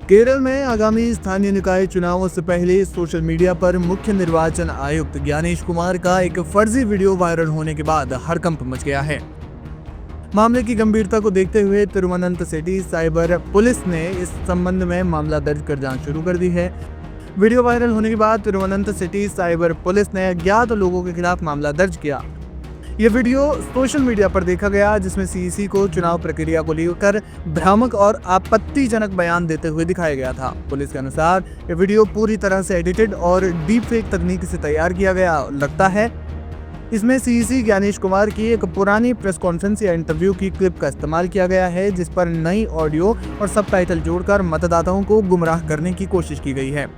केरल में आगामी स्थानीय निकाय चुनावों से पहले सोशल मीडिया पर मुख्य निर्वाचन आयुक्त ज्ञानेश कुमार का एक फर्जी वीडियो वायरल होने के बाद हड़कंप मच गया है। मामले की गंभीरता को देखते हुए तिरुवनंतपुरम साइबर पुलिस ने इस संबंध में मामला दर्ज कर जांच शुरू कर दी है। वीडियो वायरल होने के बाद तिरुवनंतपुरम साइबर पुलिस ने अज्ञात लोगों के खिलाफ मामला दर्ज किया। ये वीडियो सोशल मीडिया पर देखा गया, जिसमें सीईसी को चुनाव प्रक्रिया को लेकर भ्रामक और आपत्तिजनक बयान देते हुए दिखाया गया था। पुलिस के अनुसार ये वीडियो पूरी तरह से एडिटेड और डीप फेक तकनीक से तैयार किया गया लगता है। इसमें सीईसी ज्ञानेश कुमार की एक पुरानी प्रेस कॉन्फ्रेंस या इंटरव्यू की क्लिप का इस्तेमाल किया गया है, जिस पर नई ऑडियो और सबटाइटल जोड़कर मतदाताओं को गुमराह करने की कोशिश की गई है।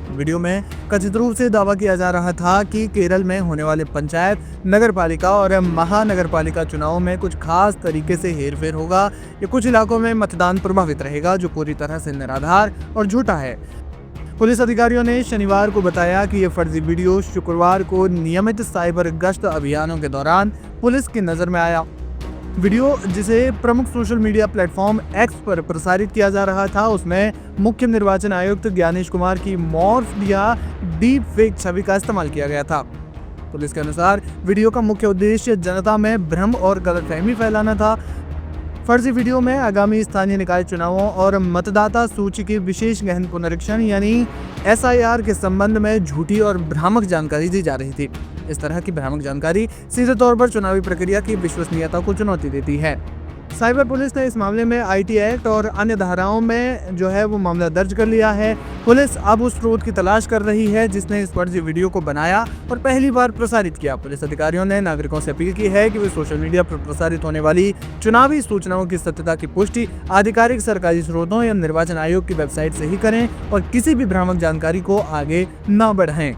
वीडियो में कथित रूप से दावा किया जा रहा था कि केरल में होने वाले पंचायत, नगरपालिका और महानगरपालिका चुनावों में कुछ खास तरीके से हेरफेर होगा या कुछ इलाकों में मतदान प्रभावित रहेगा, जो पूरी तरह से निराधार और झूठा है। पुलिस अधिकारियों ने शनिवार को बताया कि यह फर्जी वीडियो शुक्रवार को नियमित साइबर गश्त अभियानों के दौरान पुलिस की नजर में आया। वीडियो जिसे प्रमुख सोशल मीडिया प्लेटफॉर्म एक्स पर प्रसारित किया जा रहा था, उसमें मुख्य निर्वाचन आयुक्त ज्ञानेश कुमार की मॉर्फ या डीप फेक छवि का इस्तेमाल किया गया था। पुलिस के अनुसार वीडियो का मुख्य उद्देश्य जनता में भ्रम और गलतफहमी फैलाना था। फर्जी वीडियो में आगामी स्थानीय निकाय चुनावों और मतदाता सूची की विशेष गहन पुनरीक्षण यानी एसआईआर के संबंध में झूठी और भ्रामक जानकारी दी जा रही थी। इस तरह की भ्रामक जानकारी सीधे तौर पर चुनावी प्रक्रिया की विश्वसनीयता को चुनौती देती है। साइबर पुलिस ने इस मामले में आईटी एक्ट और अन्य धाराओं में वो मामला दर्ज कर लिया है। पुलिस अब उस स्रोत की तलाश कर रही है जिसने इस फर्जी वीडियो को बनाया और पहली बार प्रसारित किया। पुलिस अधिकारियों ने नागरिकों से अपील की है कि वे सोशल मीडिया पर प्रसारित होने वाली चुनावी सूचनाओं की सत्यता की पुष्टि आधिकारिक सरकारी स्रोतों या निर्वाचन आयोग की वेबसाइट से ही करें और किसी भी भ्रामक जानकारी को आगे न बढ़ाएं।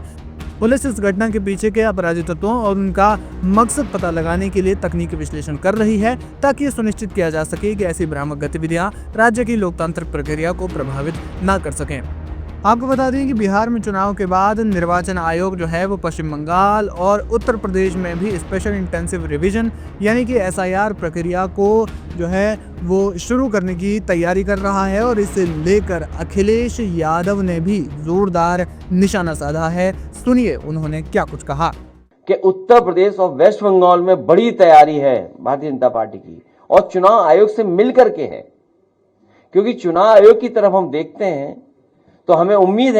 पुलिस इस घटना के पीछे के अपराधी तत्वों और उनका मकसद पता लगाने के लिए तकनीकी विश्लेषण कर रही है, ताकि ये सुनिश्चित किया जा सके कि ऐसी भ्रामक गतिविधियां राज्य की लोकतांत्रिक प्रक्रिया को प्रभावित न कर सकें। आपको बता दें कि बिहार में चुनाव के बाद निर्वाचन आयोग वो पश्चिम बंगाल और उत्तर प्रदेश में भी स्पेशल इंटेंसिव रिवीजन यानी कि एसआईआर प्रक्रिया को वो शुरू करने की तैयारी कर रहा है और इसे लेकर अखिलेश यादव ने भी जोरदार निशाना साधा है। सुनिए उन्होंने क्या कुछ कहा। कि उत्तर प्रदेश और वेस्ट बंगाल में बड़ी तैयारी है भारतीय जनता पार्टी की और चुनाव आयोग से मिलकर के है, क्योंकि चुनाव आयोग की तरफ हम देखते हैं तो हमें उम्मीद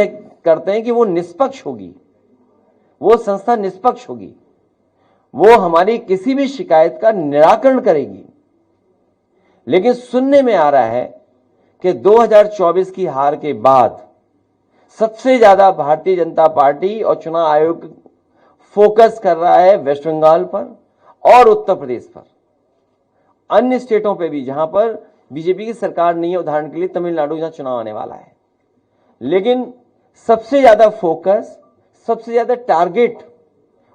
करते हैं कि वो निष्पक्ष होगी, वो संस्था निष्पक्ष होगी, वो हमारी किसी भी शिकायत का निराकरण करेगी। लेकिन सुनने में आ रहा है कि 2024 की हार के बाद सबसे ज्यादा भारतीय जनता पार्टी और चुनाव आयोग फोकस कर रहा है वेस्ट बंगाल पर और उत्तर प्रदेश पर, अन्य स्टेटों पे भी जहां पर बीजेपी की सरकार नहीं है, उदाहरण के लिए तमिलनाडु जहां चुनाव आने वाला है। लेकिन सबसे ज्यादा फोकस, सबसे ज्यादा टारगेट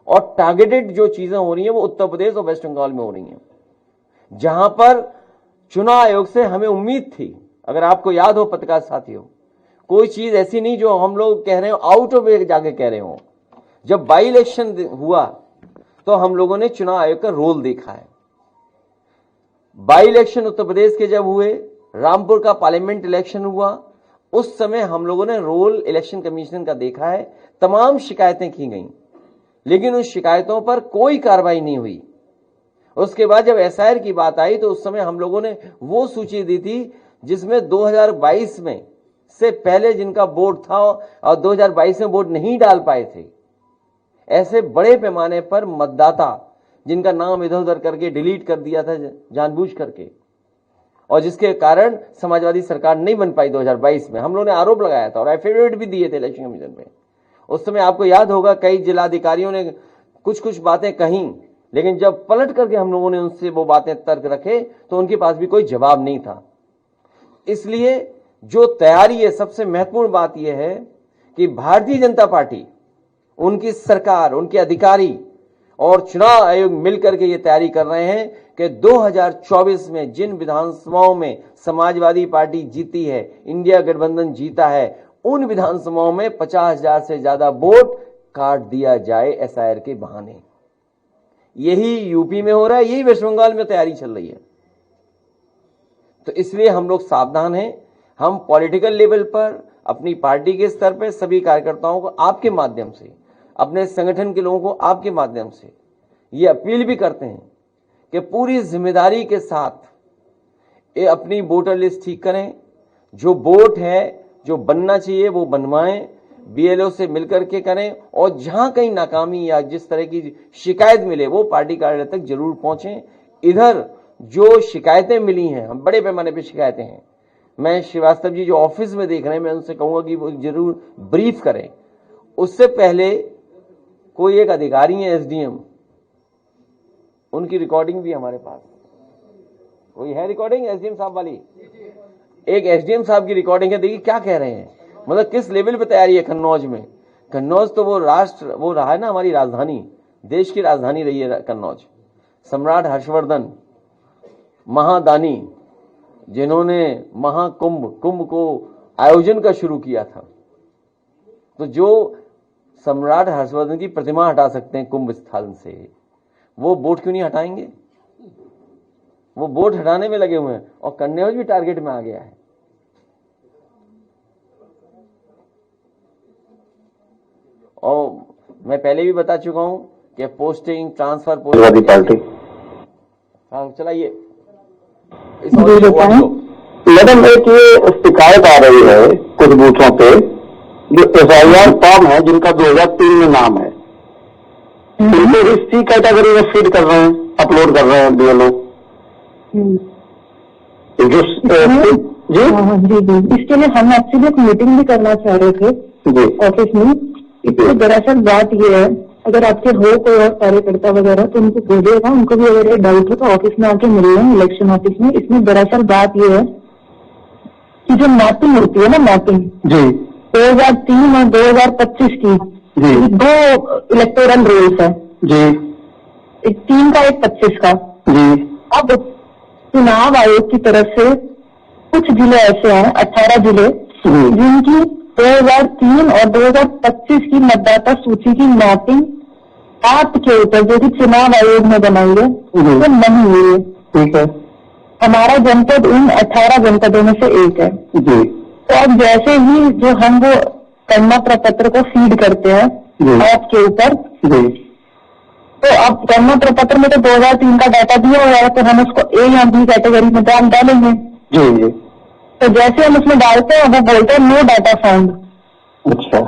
और टारगेटेड जो चीजें हो रही हैं वो उत्तर प्रदेश और वेस्ट बंगाल में हो रही हैं, जहां पर चुनाव आयोग से हमें उम्मीद थी। अगर आपको याद हो पत्रकार साथियों, कोई चीज ऐसी नहीं जो हम लोग कह रहे हो आउट ऑफ वे जाके कह रहे हो। जब बाई इलेक्शन हुआ तो हम लोगों ने चुनाव आयोग का रोल देखा है। बाई इलेक्शन उत्तर प्रदेश के जब हुए, रामपुर का पार्लियामेंट इलेक्शन हुआ, उस समय हम लोगों ने रोल इलेक्शन कमीशन का देखा है। तमाम शिकायतें की गई, लेकिन उन शिकायतों पर कोई कार्रवाई नहीं हुई। उसके बाद जब एसआईआर की बात आई तो उस समय हम लोगों ने वो सूची दी थी जिसमें 2022 में से पहले जिनका वोट था और 2022 में वोट नहीं डाल पाए थे, ऐसे बड़े पैमाने पर मतदाता जिनका नाम इधर उधर करके डिलीट कर दिया था जानबूझ करके, और जिसके कारण समाजवादी सरकार नहीं बन पाई 2022 में। हम लोगों ने आरोप लगाया था और एफिडेविट भी दिए थे इलेक्शन कमीशन में। उस समय आपको याद होगा कई जिलाधिकारियों ने कुछ बातें कहीं, लेकिन जब पलट करके हम लोगों ने उनसे वो बातें तर्क रखे तो उनके पास भी कोई जवाब नहीं था। इसलिए जो तैयारी है, सबसे महत्वपूर्ण बात यह है कि भारतीय जनता पार्टी, उनकी सरकार, उनके अधिकारी और चुनाव आयोग मिलकर के ये तैयारी कर रहे हैं कि 2024 में जिन विधानसभाओं में समाजवादी पार्टी जीती है, इंडिया गठबंधन जीता है, उन विधानसभाओं में 50,000 से ज्यादा वोट काट दिया जाए एसआईआर के बहाने। यही यूपी में हो रहा है, यही वेस्ट बंगाल में तैयारी चल रही है। तो इसलिए हम लोग सावधान हैं। हम पॉलिटिकल लेवल पर, अपनी पार्टी के स्तर पर सभी कार्यकर्ताओं को आपके माध्यम से, अपने संगठन के लोगों को आपके माध्यम से ये अपील भी करते हैं कि पूरी जिम्मेदारी के साथ ये अपनी वोटर लिस्ट ठीक करें। जो वोट है, जो बनना चाहिए वो बनवाएं, बीएलओ से मिलकर के करें, और जहां कहीं नाकामी या जिस तरह की शिकायत मिले वो पार्टी कार्यालय तक जरूर पहुंचें। इधर जो शिकायतें मिली हैं, हम बड़े पैमाने पर शिकायतें हैं, मैं श्रीवास्तव जी जो ऑफिस में देख रहे हैं, मैं उनसे कहूंगा कि वो जरूर ब्रीफ करें। उससे पहले कोई एक अधिकारी है एसडीएम, उनकी रिकॉर्डिंग भी हमारे पास, कोई है रिकॉर्डिंग एसडीएम साहब वाली? एक एसडीएम साहब की रिकॉर्डिंग है, देखिए क्या कह रहे हैं, मतलब किस लेवल पे तैयारी है कन्नौज में। कन्नौज तो वो रहा है ना, हमारी राजधानी, देश की राजधानी रही है कन्नौज। सम्राट हर्षवर्धन महादानी, जिन्होंने कुंभ को आयोजन का शुरू किया था, तो जो सम्राट हर्षवर्धन की प्रतिमा हटा सकते हैं कुंभ स्थल से, वो वोट क्यों नहीं हटाएंगे? वो वोट हटाने में लगे हुए हैं, और कन्नौज भी टारगेट में आ गया है। और मैं पहले भी बता चुका हूं कि पोस्टिंग, ट्रांसफर, पार्टी। हाँ चलाइए। मैडम एक ये शिकायत आ रही है कुछ बूथों पे, जो एफआईआर फॉर्म है जिनका 2003 में नाम है, उनको इस सी कैटेगरी में फीड कर रहे हैं, अपलोड कर रहे हैं बीएलओ। जो जी इसके लिए हम एक्चुअली एक मीटिंग भी करना चाह रहे थे जी ऑफिस में। इसमें दरअसल बात ये है, अगर आपके हो कोई और कार्यकर्ता वगैरह तो उनको बोलिएगा, उनको भी अगर ये डाउट हो तो ऑफिस में आके मिल रहे हैं, इलेक्शन ऑफिस में। इसमें दरअसल बात ये है कि जो मैपिंग होती है ना, मैपिंग जी 2003 और 2025 की जी 2 इलेक्टोरल रोल्स है जी, एक 3 का एक 25 का जी। अब चुनाव आयोग की तरफ से कुछ जिले ऐसे हैं, 18 जिले, जिनकी 2003 और 2025 की मतदाता सूची की मैपिंग आपके ऊपर जो कि चुनाव आयोग ने बनाई है वो नहीं हुई है। ठीक है। हमारा जनपद उन 18 जनपदों में से एक है जी। तो अब जैसे ही जो हम वो गणना प्रपत्र को फीड करते हैं आपके ऊपर, जी। तो अब गणना प्रपत्र में तो 2003 का डाटा दिया हुआ है, तो हम उसको ए या बी कैटेगरी में डालेंगे। जी जी। तो जैसे हम उसमें डालते हैं वो बोलते हैं नो डाटा फाउंड। अच्छा।